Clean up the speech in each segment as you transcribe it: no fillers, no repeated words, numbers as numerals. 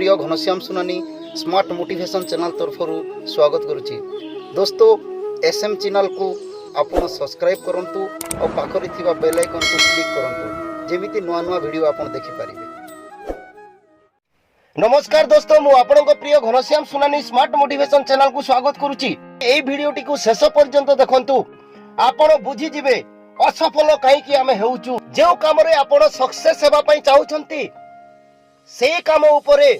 प्रिय घनश्याम सुनानी smart motivation channel तरफ स्वागत करुच्ची। दोस्तों एसएम चैनल को आपण सब्सक्राइब करंतु और पाखरे थिबा बेल आइकन को क्लिक करंतु जेमिति नुआ नुआ वीडियो आपण देखि पारिबे। नमस्कार दोस्तों, मु आपनको प्रिय घनश्याम सुनानी स्मार्ट मोटिवेशन चैनल को स्वागत करुच्ची। एई वीडियोटी को शेष पर्यंत देखंतु, आपण बुझी जिवे असफल कहीं आमे हेउचु। जो काम रे आपण सक्सेस हेबा पई चाहुछंती से काम उपरे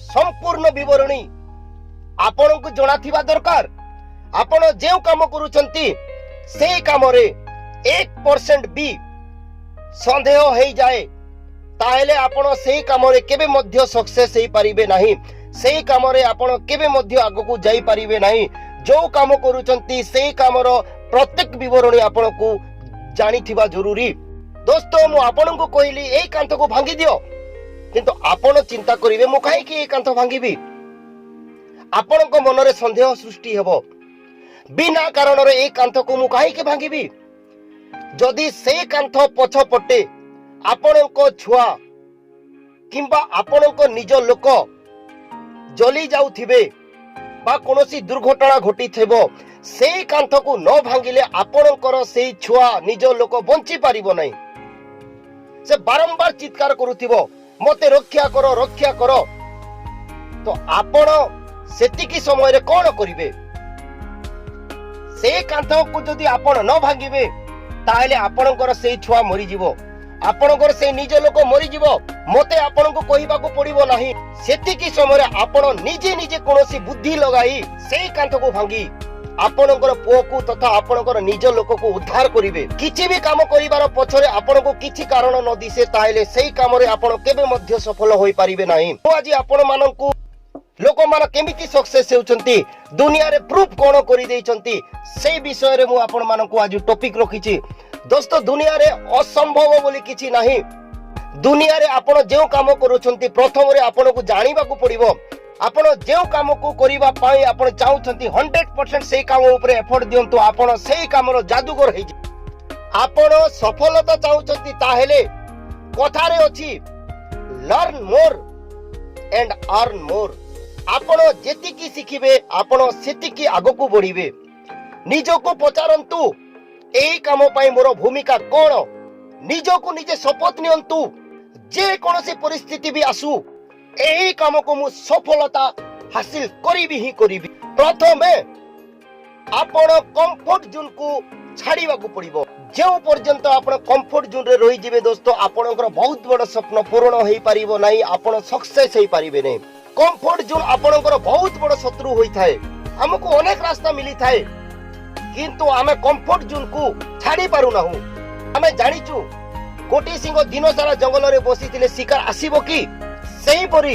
संपूर्ण विवरणी आपण को जणा थिबा दरकार। आपण जे काम करूछंती से काम रे 1% भी संदेह हेई जाए ताहेले आपण से काम रे केबे मध्य सक्सेस हेई परिबे नाही। से काम रे आपण केबे मध्य आगो को जाई परिबे नाही। जो काम करूछंती से काम रो प्रत्येक विवरणी आपण को जानी थिबा जरूरी। दोस्तों मु आपण को कहली एई कांथ को भांगी दियो, किंतु आपण चिंता करिवे मु काहे कि एई कांथ भांगीबी। आपण को मन रे संदेह सृष्टि हेबो, बिना कारण रे एई कांथ को मु काहे कि भांगीबी। जदि से कांथ पछ पटे आपण को छुआ किंबा आपण को निज लोक जली जाउथिबे बा कोनोसी दुर्घटना घटी थेबो, से कांथ को न भांगिले आपणकर से छुआ निज लोक बंची पारिबो नहीं। से बारंबार चित्कार करूथिबो मते रक्षा करो, तो आपण सेतिकी समय रे कोन करिवे। से कांथ को जदि आपण न भांगिबे ताहेले आपणकर से छुआ मरि जिवो, आपणकर से निज लोक मरि जिवो। मते आपण को कहिबा को पड़िबो नाही। सेतिकी समय रे आपण निजे निजे कोनोसी बुद्धि लगाई से कांथ को भांगी आपणकर पुओ को तथा आपणकर निज लोक को उद्धार करिवे। किछि भी काम करिवार पछरे आपण को किछि कारण न दिसे ताहेले सेही काम रे आपण केबे मध्य सफल होई परिबे नाही। तो आज आपण माननकु लोक मान केमिति सक्सेस हेउचंती दुनिया रे प्रूफ कोन करि देइचंती सेही विषय रे मु आपण माननकु आज टॉपिक रखिछि। दोस्तों दुनिया रे असंभव बोली किछि नाही। दुनिया रे आपण जे काम करूचंती प्रथम रे आपण को जानिबा को पड़िबो। आपण जे काम को करिबा पाई आपण चाहुचंती 100% सेही काम ऊपर एफर्ट दियंतु, आपण सेही काम रो जादूगर हेइ। आपण सफलता चाहुचंती ताहेले कथा रे अछि learn more and earn more. आपण जेतिकी सिखिबे आपण सेतिकी आगो को बढ़िबे। निजो को पचारंतु एही काम पाई मोर भूमिका कोन। निजो को निजे शपथ नियंतु जे कोनोसी परिस्थिति भी आसु एही काम को मु सफलता हासिल करिबी ही करिबी। प्रथमे आपण कंफर्ट जोन को छाड़ीबा को पड़िबो। जे पर्यंत आपण कंफर्ट जोन रे रहि जिवे दोस्तों आपणकर बहुत बड़ स्वप्न पूर्ण होई परिबो नाही, आपण सक्सेस होई परिबे नै। कंफर्ट जोन आपणकर बहुत बड़ शत्रु होई थाए। हमको अनेक रास्ता मिली थाए किंतु आमे कंफर्ट जोन को छाड़ी पारु नाहु। आमे जानिचु गोटी सिंह दिन सारा जंगल रे बसिथिले शिकार आसीबो कि, सेही परी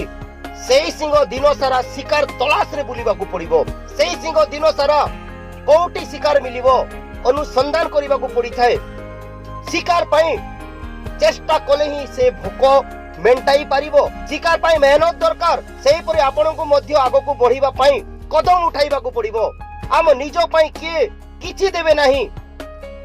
सेही सिंह दिन सारा शिकार तलाश रे बुलिबा को पड़िबो। सेही सिंह दिन सारा कोठी शिकार मिलिबो अनुसंधान करिबा को पड़ी थाए। शिकार पाई चेष्टा कले ही से भूख मेंटाई पारिबो। शिकार पाई मेहनत दरकार। सेही परी आपण को मध्य आगो को बढ़िबा पाई कदम उठाइबा को पड़िबो। आम निजो पाई किए किछि देबे नाही,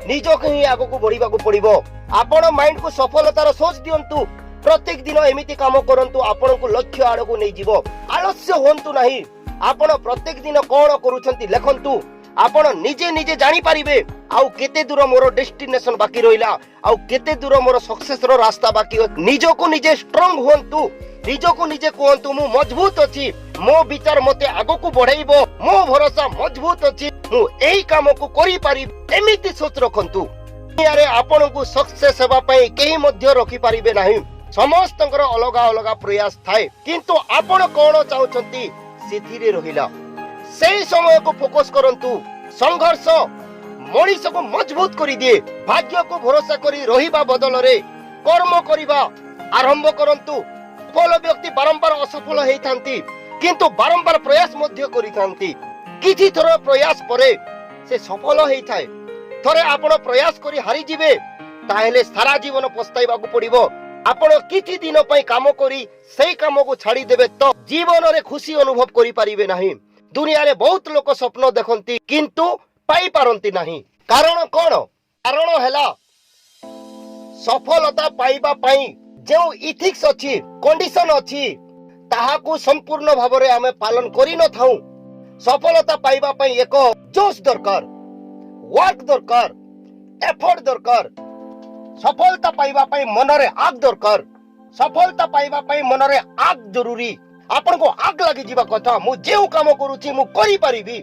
निजो के ही आगो को बढ़िबा को पड़िबो। आपण माइंड को सफलतार सोच दियंतु, प्रत्येक दिन एमिति काम करंतु आपण को लक्ष्य आड़ को नहीं जीवो। आलस्य होंतु नहीं। आपण प्रत्येक दिन कोन करूछंती लेखंतु, आपण निजे निजे जानि परिबे आउ केते दूर मोर डेस्टिनेशन बाकी रहिला, आउ केते दूर मोर सक्सेस रो रास्ता बाकी। निजो को निजे स्ट्रांग होंतु, निजो को निजे कहंतु मु मजबूत अछि, मो विचार मते आगो को बढ़ाइबो, मो भरोसा मजबूत अछि, मु एही काम को करि परिबे। एमिति सोच रखंतु। दुनिया रे आपण को सक्सेस हेबा पई केही मध्य रखि परिबे नाही। समस्तंकर अलग अलग प्रयास थाए, किंतु आपण कोन चाहुचंती सेथिरे रहिला। सेही समय को फोकस करंतु। संघर्ष मनीष को मजबूत करि दिए। भाग्य को भरोसा करी रहिबा बदल रे कर्म करिबा आरंभ करंतु। सफल व्यक्ति बारंबार असफल हेई थांती, किंतु बारंबार प्रयास मध्य करि थांती। किछि थोर प्रयास परे से सफल हेई थाए। थरे आपण प्रयास करी हारि जिवे ताहेले सारा जीवन पछताइबा को पड़िबो। आपण किछि दिन पई काम करी सेही काम को छाड़ी देबे तो जीवन रे खुशी अनुभव करि परिबे नाही। दुनिया रे बहुत लोक स्वप्न देखंती किंतु पाई पारंती नाही। कारण कोन? कारण हैला सफलता पाइबा पाई जो इथिक्स अछि, कंडीशन अछि ତାହାକୁ ସମ୍ପୂର୍ଣ୍ଣ ଭାବରେ ଆମେ ପାଳନ କରିନଥାଉ। ସଫଳତା ପାଇବା ପାଇଁ ଏକ ଜୋଶ ଦରକାର, ୱାର୍କ ଦରକାର, ଏଫର୍ଟ ଦରକାର। ସଫଳତା ପାଇବା ପାଇଁ ମନରେ ଆଗ ଦରକାର। ସଫଳତା ପାଇବା ପାଇଁ ମନରେ ଆଗ ଜରୁରୀ। ଆପଣଙ୍କୁ ଆଗ ଲାଗିଯିବା କଥା, ମୁଁ ଯେଉଁ କାମ କରୁଛି ମୁଁ କରିପାରିବି।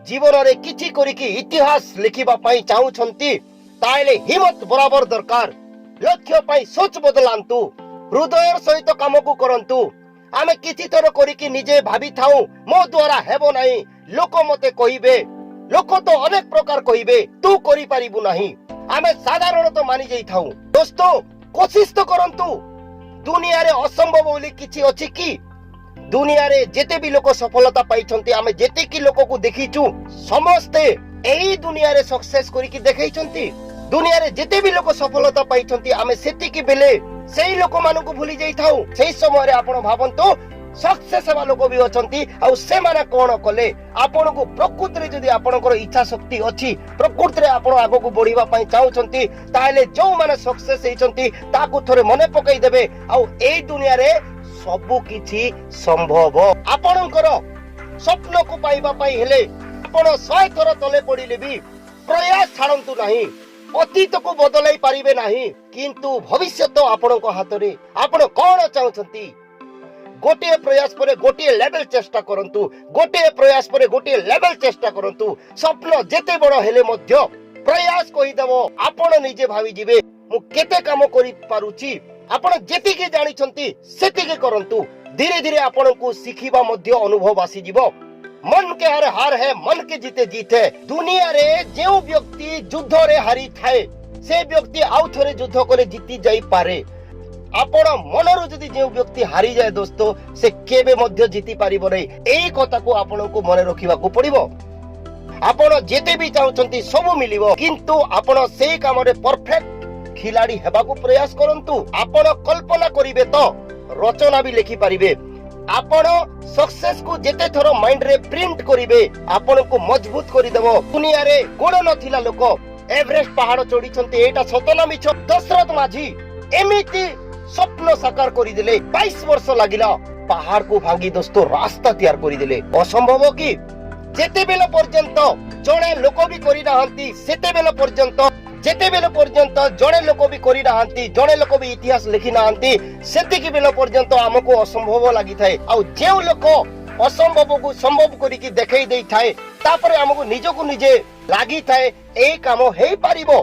ଜୀବନରେ କିଛି କରିକି ଇତିହାସ ଲେଖିବା ପାଇଁ ଚାହୁଁଛନ୍ତି ତାହେଲେ ହିମ୍ମତ ବରାବର ଦରକାର। ଲକ୍ଷ୍ୟ ପାଇଁ ସୋଚ ବଦଳାନ୍ତୁ, ହୃଦୟର ସହିତ କାମକୁ କରନ୍ତୁ। ଆମେ କିଛି ଥର କରିକି ନିଜେ ଭାବିଥାଉ ମୋ ଦ୍ୱାରା ହେବ ନାହିଁ, ଲୋକ ମତେ କହିବେ, ଲୋକ ତ ଅନେକ ପ୍ରକାର କହିବେ, ତୁ କରିପାରିବୁ ନାହିଁ। ଆମେ ସାଧାରଣତଃ ମାନି ଯାଇଥାଉ। ଦୋସ୍ତ, କୋସିସ ତ କରନ୍ତୁ। ଦୁନିଆରେ ଅସମ୍ଭବ ବୋଲି କିଛି ଅଛି କି? ଦୁନିଆରେ ଯେତେ ବି ଲୋକ ସଫଳତା ପାଇଛନ୍ତି, ଆମେ ଯେତିକି ଲୋକକୁ ଦେଖିଛୁ ସମସ୍ତେ ଏହି ଦୁନିଆରେ ସକ୍ସେସ କରିକି ଦେଖେଇଛନ୍ତି। ଦୁନିଆରେ ଯେତେ ବି ଲୋକ ସଫଳତା ପାଇଛନ୍ତି ଆମେ ସେତିକି ବେଲେ ସେଇ ଲୋକମାନଙ୍କୁ ଭୁଲି ଯାଇଥାଉ। ସେଇ ସମୟରେ ଆପଣ ଭାବନ୍ତୁ ସକ୍ସେସ ହେବା ଲୋକ ବି ଅଛନ୍ତି, ଆଉ ସେମାନେ କଣ କଲେ। ଆପଣଙ୍କୁ ପ୍ରକୃତିରେ ଯଦି ଆପଣଙ୍କର ଇଚ୍ଛା ଶକ୍ତି ଅଛି, ପ୍ରକୃତିରେ ଆପଣ ଆଗକୁ ବଢିବା ପାଇଁ ଚାହୁଁଛନ୍ତି, ତାହେଲେ ଯୋଉମାନେ ସକ୍ସେସ ହେଇଛନ୍ତି ତାକୁ ଥରେ ମନେ ପକେଇ ଦେବେ। ଆଉ ଏଇ ଦୁନିଆରେ ସବୁ କିଛି ସମ୍ଭବ। ଆପଣଙ୍କର ସ୍ୱପ୍ନକୁ ପାଇବା ପାଇଁ ହେଲେ ଆପଣ 100 ଥର ତଳେ ପଡ଼ିଲେ ବି ପ୍ରୟାସ ଛାଡ଼ନ୍ତୁ ନାହିଁ। ଅତୀତକୁ ବଦଳାଇ ପାରିବେ ନାହିଁ, କିନ୍ତୁ ଭବିଷ୍ୟତ ଆପଣଙ୍କ ହାତରେ। ଆପଣ କଣ ଚାହୁଁଛନ୍ତି? ଗୋଟିଏ ପ୍ରୟାସ ପରେ ଗୋଟିଏ ଲେଭେଲ ଚେଷ୍ଟା କରନ୍ତୁ, ଗୋଟିଏ ପ୍ରୟାସ ପରେ ଗୋଟିଏ ଲେଭେଲ ଚେଷ୍ଟା କରନ୍ତୁ। ସ୍ୱପ୍ନ ଯେତେ ବଡ଼ ହେଲେ ମଧ୍ୟ ପ୍ରୟାସ କହିଦେବ, ଆପଣ ନିଜେ ଭାବିଯିବେ ମୁଁ କେତେ କାମ କରିପାରୁଛି। ଆପଣ ଯେତିକି ଜାଣିଛନ୍ତି ସେତିକି କରନ୍ତୁ। ଧୀରେ ଧୀରେ ଆପଣଙ୍କୁ ଶିଖିବା ମଧ୍ୟ ଅନୁଭବ ଆସିଯିବ। मन के हार है, मन के जीते जीत है। दुनियारे जो व्यक्ति युद्धरे हारी थाए से व्यक्ति आउ थरे युद्ध करे जीति जाई पारे। आपण मनरु जदि जो व्यक्ति हारी जाए दोस्तों, से केबे मध्य जीति पारिबो नै। एई कथा को आपनको मने रखिबा को पड़िबो। आपण जेते भी चाहुचंती सब मिलिबो, किंतु आपण सेई काम रे परफेक्ट खिलाड़ी हेबा को प्रयास करंतु। आपण कल्पना करिवे तो रचना भी लिखि पारिबे। आपण सक्सेस को जेते थरो माइंड रे प्रिंट करिवे, आपण को मजबूत करि देबो। दुनिया रे गोड़ नथिला लोक एवरेस्ट पहाड़ चढ़ी छंती, एटा सत ना मिछ। दशरथ माझी एमिति स्वप्न साकार करि देले। 22 वर्ष लागिला पहाड़ को भांगी दोस्तों रास्ता तैयार करि देले। असंभव की जेते बेला पर्यंत जणे लोक भी करि नाहंती, सेते बेला पर्यंत जेते बेला पर्यंत जणे लोक भी करि नाहंती, जणे लोक भी इतिहास लिखि नाहंती, सेतिकी बेला पर्यंत हमको असंभव लागि थाए। आ जेउ लोक असंभव को संभव करिकि देखाई देई थाए, तापरे हमको निजको निजे लागि थाए ए काम हेई पारिबो।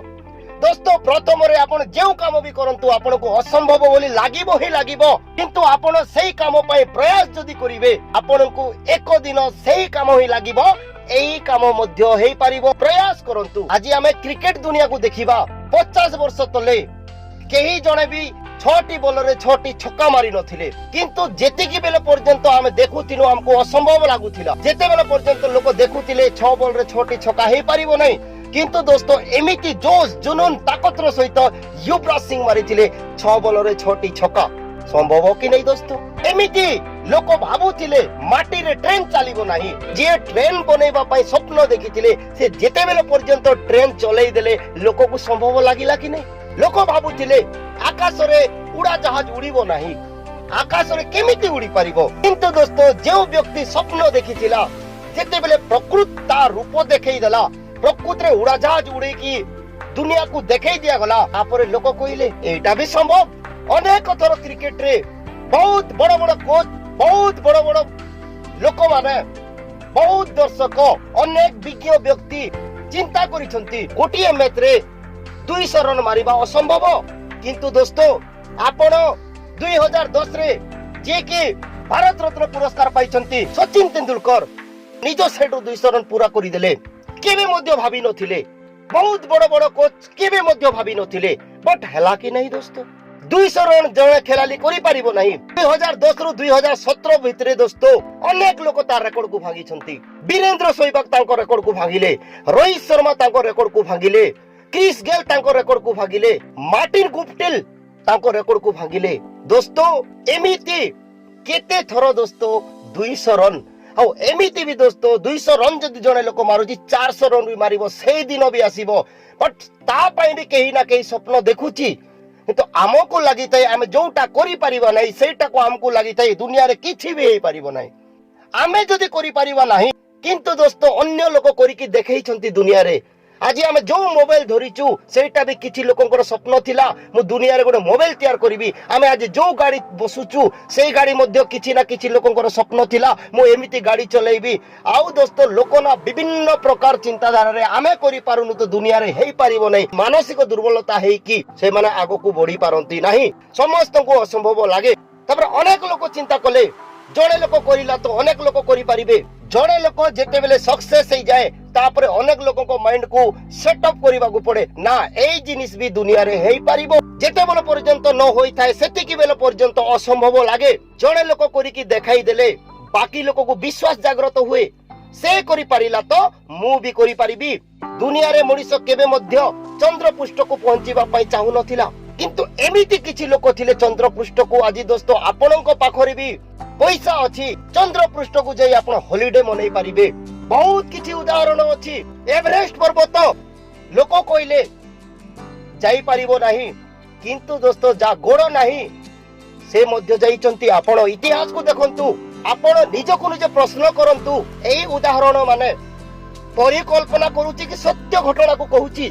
दोस्तों प्रथम रे आपण जेउ काम भी करंतु आपण को असंभव बोली लागिबो ही लागिबो, किंतु आपण सेई काम पय प्रयास जदि करिवे आपण को एक दिन सेई काम ही लागिबो। एई काम मध्य हेई पारिबो, प्रयास करंतु। आज आमे क्रिकेट दुनिया को देखिबा। 50 वर्ष तले केही जणे भी 6टी बॉल रे 6टी छक्का मारी नथिले, किंतु जेतिकी बेले पर्यंत आमे देखुतिनो हमको असंभव लागुथिला। जेते बेले पर्यंत लोक देखुतिले 6 बॉल रे 6टी छक्का हेई पारिबो नै, किंतु दोस्तों एमिति जोश जुनून ताकतर सहित युवराज सिंह मारिथिले 6 बॉल रे 6टी छक्का। संभव कि नहीं दोस्तों? एमिति लोक भाबुथिले माटी रे ट्रेन चलिबो नाही। जे ट्रेन बनेबा पई स्वप्न देखिथिले से जेते बेले पर्यंत ट्रेन चलै देले लोक को संभव लागिला कि नहीं? लोक भाबुथिले आकाश रे उड़ा जहाज उड़िबो नाही, आकाश रे केमिति उड़ी पारिबो। किंतु दोस्तों जो व्यक्ति स्वप्न देखिथिला, जेते बेले प्रकृति ता रूप देखै देला, प्रकृति रे उड़ा जहाज उड़े की दुनिया को देखै दिया गला, तापरे लोक कहिले एटा भी संभव। अनेक थर क्रिकेट रे बहुत बड़ बड़ कोच, बहुत बड़ बड़ लोक माने, बहुत दर्शक, अनेक विज्ञ व्यक्ति चिंता करिसंती गोटिए मैच रे 200 रन मारिबा असंभव। किंतु दोस्तों आपण 2010 रे जे कि भारत रत्न पुरस्कार पाइछंती सचिन तेंदुलकर निज साइड 200 रन पूरा करि देले। केबे मध्य भाबी नथिले, बहुत बड़ बड़ कोच केबे मध्य भाबी नथिले, बट हला कि नहीं दोस्तों? 200 रन जणे खेलाली करि पारिबो नाही। 2010 रु 2017 भितरे दोस्तों अनेक लोक तार रेकर्ड को भांगी छंती। वीरेंद्र सहवाग तांको रेकर्ड को भांगिले, रोहित शर्मा तांको रेकर्ड को भांगिले, क्रिस गेल तांको रेकर्ड को भांगिले, मार्टिन गुप्टिल तांको रेकर्ड को भांगिले। दोस्तों एमिति केते थरो दोस्तों 200 रन, आ एमिति भी दोस्तों 200 रन जदि जणे लोक मारुची 400 रन भी मारिबो, सेई दिन भी आसीबो। बट ता पई भी केही ना केही स्वप्न देखुची। କିନ୍ତୁ ଆମକୁ ଲାଗିଥାଏ ଆମେ ଯୋଉଟା କରିପାରିବା ନାହିଁ ସେଇଟାକୁ ଆମକୁ ଲାଗିଥାଏ ଦୁନିଆରେ କିଛି ବି ହେଇପାରିବ ନାହିଁ। ଆମେ ଯଦି କରିପାରିବା ନାହିଁ କିନ୍ତୁ ଦୋସ୍ତ ଅନ୍ୟ ଲୋକ କରିକି ଦେଖେଇଛନ୍ତି ଦୁନିଆରେ। ଆଜି ଆମେ ଯୋଉ ମୋବାଇଲ ଧରିଛୁ ସେଇଟା ବି କିଛି ଲୋକଙ୍କର ସ୍ୱପ୍ନ ଥିଲା ମୁଁ ଦୁନିଆରେ ଗୋଟେ ମୋବାଇଲ ତିଆରି କରିବି। ଆମେ ଆଜି ଯୋଉ ଗାଡି ବସୁଛୁ ସେଇ ଗାଡି ମଧ୍ୟ କିଛି ନା କିଛି ଲୋକଙ୍କର ସ୍ୱପ୍ନ ଥିଲା ମୁଁ ଏମିତି ଗାଡି ଚଲେଇବି। ଆଉ ଦୋସ୍ତ ଲୋକ ନା ବିଭିନ୍ନ ପ୍ରକାର ଚିନ୍ତାଧାରାରେ ଆମେ କରିପାରୁନୁ ତ ଦୁନିଆରେ ହେଇପାରିବ ନାହିଁ। ମାନସିକ ଦୁର୍ବଳତା ହେଇକି ସେମାନେ ଆଗକୁ ବଢି ପାରନ୍ତି ନାହିଁ। ସମସ୍ତଙ୍କୁ ଅସମ୍ଭବ ଲାଗେ। ତାପରେ ଅନେକ ଲୋକ ଚିନ୍ତା କଲେ ଜଣେ ଲୋକ କରିଲା ତ ଅନେକ ଲୋକ କରିପାରିବେ। ଜଣେ ଲୋକ ଯେତେବେଳେ ସକ୍ସେସ୍ ହେଇଯାଏ ତାପରେ ଅନେକ ଲୋକଙ୍କ ମାଇଣ୍ଡ କୁ ସେଟଅପ୍ କରିବାକୁ ପଡେ ନା ଏଇ ଜିନିଷ ବି ଦୁନିଆରେ ହେଇପାରିବ। ଯେତେବେଳେ ପର୍ଯ୍ୟନ୍ତ ନ ହୋଇଥାଏ ସେତିକି ବେଳ ପର୍ଯ୍ୟନ୍ତ ଅସମ୍ଭବ ଲାଗେ। ଜଣେ ଲୋକ କରିକି ଦେଖାଇ ଦେଲେ ବାକି ଲୋକକୁ ବିଶ୍ୱାସ ଜାଗ୍ରତ ହୁଏ ସେ କରିପାରିଲା ତ ମୁଁ ବି କରିପାରିବି। ଦୁନିଆରେ ମଣିଷ କେବେ ମଧ୍ୟ ଚନ୍ଦ୍ର ପୃଷ୍ଠକୁ ପହଞ୍ଚିବା ପାଇଁ ଚାହୁଁନଥିଲା କିନ୍ତୁ ଏମିତି କିଛି ଲୋକ ଥିଲେ ଚନ୍ଦ୍ର ପୃଷ୍ଠକୁ। ଆଜି ଦୋସ୍ତ ଆପଣଙ୍କ ପାଖରେ ବି ପଇସା ଅଛି ଚନ୍ଦ୍ର ପୃଷ୍ଠକୁ ଯାଇ ଆପଣ ହଲିଡେ ମନେଇ ପାରିବେ। ବହୁତ କିଛି ଉଦାହରଣ ଅଛି। ଏଭରେଷ୍ଟ ପର୍ବତ ଲୋକ କହିଲେ ଯାଇପାରିବ ନାହିଁ କିନ୍ତୁ ଦୋସ୍ତ ଯା ଗୋଡ ନାହିଁ ସେ ମଧ୍ୟ ଯାଇଛନ୍ତି। ଆପଣ ଇତିହାସକୁ ଦେଖନ୍ତୁ ଆପଣ ନିଜକୁ ନିଜେ ପ୍ରଶ୍ନ କରନ୍ତୁ ଏଇ ଉଦାହରଣ ମାନେ ପରିକଳ୍ପନା କରୁଛି କି ସତ୍ୟ ଘଟଣାକୁ କହୁଛି।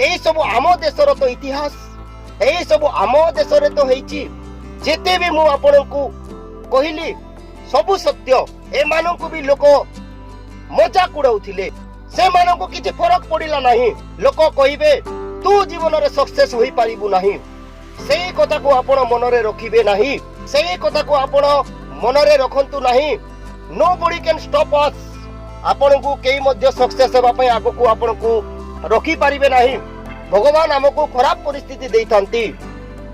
ଏଇ ସବୁ ଆମ ଦେଶର ତ ଇତିହାସ ଏଇ ସବୁ ଆମ ଦେଶରେ ତ ହେଇଛି। ଯେତେ ବି ମୁଁ ଆପଣଙ୍କୁ କହିଲି ସବୁ ସତ୍ୟ। ଏମାନଙ୍କୁ ବି ଲୋକ ମଜାକ ଉଡାଉଥିଲେ ସେମାନଙ୍କୁ କିଛି ଫରକ ପଡିଲା ନାହିଁ। ଲୋକ କହିବେ ତୁ ଜୀବନରେ ସକ୍ସେସ୍ ହୋଇପାରିବୁ ନାହିଁ ସେଇ କଥାକୁ ଆପଣ ମନରେ ରଖିବେ ନାହିଁ। ସେଇ କଥାକୁ ଆପଣ ମନରେ ରଖନ୍ତୁ ନାହିଁ। ନୋବଡି କ୍ୟାନ୍ ଷ୍ଟପ୍ ଅସ୍। ଆପଣଙ୍କୁ କେହି ମଧ୍ୟ ସକ୍ସେସ୍ ହେବା ପାଇଁ ଆଗକୁ ଆପଣଙ୍କୁ ରଖିପାରିବେ ନାହିଁ। ଭଗବାନ ଆମକୁ ଖରାପ ପରିସ୍ଥିତି ଦେଇଥାନ୍ତି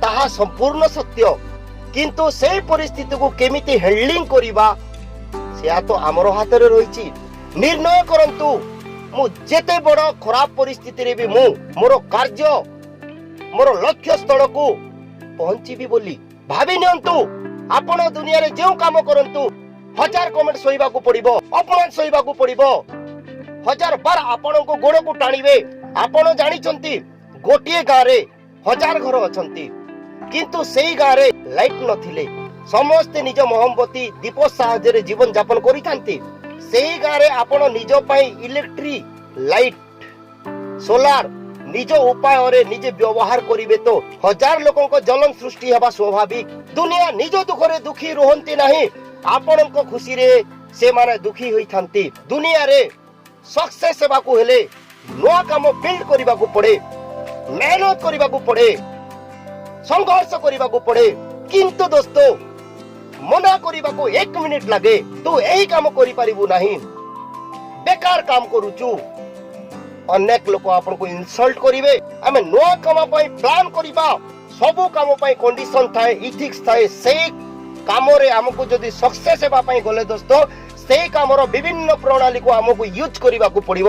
ତାହା ସମ୍ପୂର୍ଣ୍ଣ ସତ୍ୟ କିନ୍ତୁ ସେଇ ପରିସ୍ଥିତିକୁ କେମିତି ହ୍ୟାଣ୍ଡଲିଂ କରିବା ସେହା ତ ଆମର ହାତରେ ରହିଛି। ନିର୍ଣ୍ଣୟ କରନ୍ତୁ ମୁଁ ଯେତେ ବଡ଼ ଖରାପ ପରିସ୍ଥିତିରେ ବି ମୁଁ ମୋର କାର୍ଯ୍ୟ ମୋର ଲକ୍ଷ୍ୟ ସ୍ଥଳକୁ ପହଞ୍ଚିବି ବୋଲି ଭାବି ନିଅନ୍ତୁ। ଆପଣ ଦୁନିଆରେ ଯେଉଁ କାମ କରନ୍ତୁ 1000 କମେଣ୍ଟ ସହିବାକୁ ପଡିବ ଅପମାନ ସହିବାକୁ ପଡିବ 1000 ବାର ଆପଣଙ୍କ ଗୋଡକୁ ଟାଣିବେ। ଆପଣ ଜାଣିଛନ୍ତି ଗୋଟିଏ ଗାଁରେ 1000 ଘର ଅଛନ୍ତି କିନ୍ତୁ ସେଇ ଗାଁରେ ଲାଇଟ ନଥିଲେ ସମସ୍ତେ ନିଜ ମହମବତୀ ଦୀପ ସାହାଯ୍ୟରେ ଜୀବନ ଯାପନ କରିଥାନ୍ତି। ସେଇ ଗାଁରେ ଆପଣ ନିଜ ପାଇଁ ଇଲେକ୍ଟ୍ରିକ ଲାଇଟ ସୋଲାର ନିଜ ଉପାୟରେ ନିଜେ ବ୍ୟବହାର କରିବେ ତ 1000 ଲୋକଙ୍କ ଜଳନ ସୃଷ୍ଟି ହେବା ସ୍ୱାଭାବିକ। ଦୁନିଆ ନିଜ ଦୁଃଖରେ ଦୁଃଖୀ ରୁହନ୍ତି ନାହିଁ ଆପଣଙ୍କ ଖୁସିରେ ସେମାନେ ଦୁଃଖୀ ହୋଇଥାନ୍ତି। ଦୁନିଆରେ ସକ୍ସେସ୍ ହେବାକୁ ହେଲେ ନୂଆ କାମ ବିଲ୍ଡ କରିବାକୁ ପଡେ मेहनत କରିବାକୁ ପଡେ ସଂଘର୍ଷ କରିବାକୁ ପଡେ କିନ୍ତୁ ଦୋସ୍ତ ମନା କରିବାକୁ 1 ମିନିଟ ଲାଗେ। ତୁ ଏହି କାମ କରିପାରିବୁ ନାହିଁ ବେକାର କାମ କରୁଛୁ। ଅନେକ ଲୋକ ଆପଣଙ୍କୁ ଇନସଲ୍ଟ କରିବେ। ଆମେ ନୂଆ କାମ ପାଇଁ ପ୍ଲାନ କରିବା ସବୁ କାମ ପାଇଁ କଣ୍ଡିସନ ଥାଏ ଇଥିକ୍ସ ଥାଏ। ସେଇ କାମରେ ଆମକୁ ଯଦି ସକ୍ସେସ୍ ହେବା ପାଇଁ ଗଲେ ଦୋସ୍ତ ସେଇ କାମର ବିଭିନ୍ନ ପ୍ରଣାଳୀକୁ ଆମକୁ ୟୁଜ କରିବାକୁ ପଡିବ।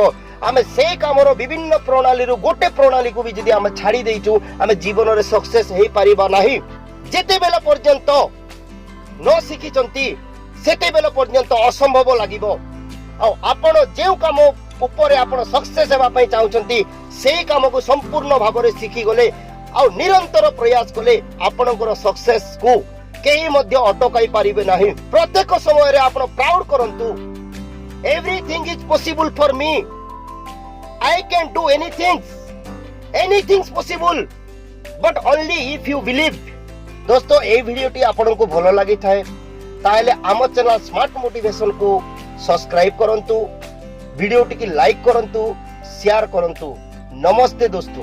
ଆମେ ସେଇ କାମର ବିଭିନ୍ନ ପ୍ରଣାଳୀରୁ ଗୋଟେ ପ୍ରଣାଳୀକୁ ବି ଯଦି ଆମେ ଛାଡି ଦେଇଛୁ ଆମେ ଜୀବନରେ ସକ୍ସେସ୍ ହେଇପାରିବା ନାହିଁ। ଯେତେବେଳେ ପର୍ଯ୍ୟନ୍ତ ନ ଶିଖିଛନ୍ତି ସେତେବେଳେ ପର୍ଯ୍ୟନ୍ତ ଅସମ୍ଭବ ଲାଗିବ। ଆଉ ଆପଣ ଯେଉଁ କାମ ଉପରେ ଆପଣ ସକ୍ସେସ୍ ହେବା ପାଇଁ ଚାହୁଁଛନ୍ତି ସେଇ କାମକୁ ସମ୍ପୂର୍ଣ୍ଣ ଭାବରେ ଶିଖିଗଲେ ଆଉ ନିରନ୍ତର ପ୍ରୟାସ କଲେ ଆପଣଙ୍କର ସକ୍ସେସ୍ କୁ କେହି ମଧ୍ୟ ଅଟକାଇ ପାରିବେ ନାହିଁ। ପ୍ରତ୍ୟେକ ସମୟରେ ଆପଣ ପ୍ରାଉଡ କରନ୍ତୁ ଏଭ୍ରିଥିଙ୍ଗ ଇଜ ପସିବଲ ଫର ମି I can do anything. Anything's possible, but only if you believe. दोस्तों ये वीडियोटी आपनको भलो लगी थाए ताहले आम चैनल स्मार्ट मोटिवेशन को सब्सक्राइब करंतु, वीडियोटी की लाइक करंतु, शेयर करंतु। नमस्ते दोस्तों।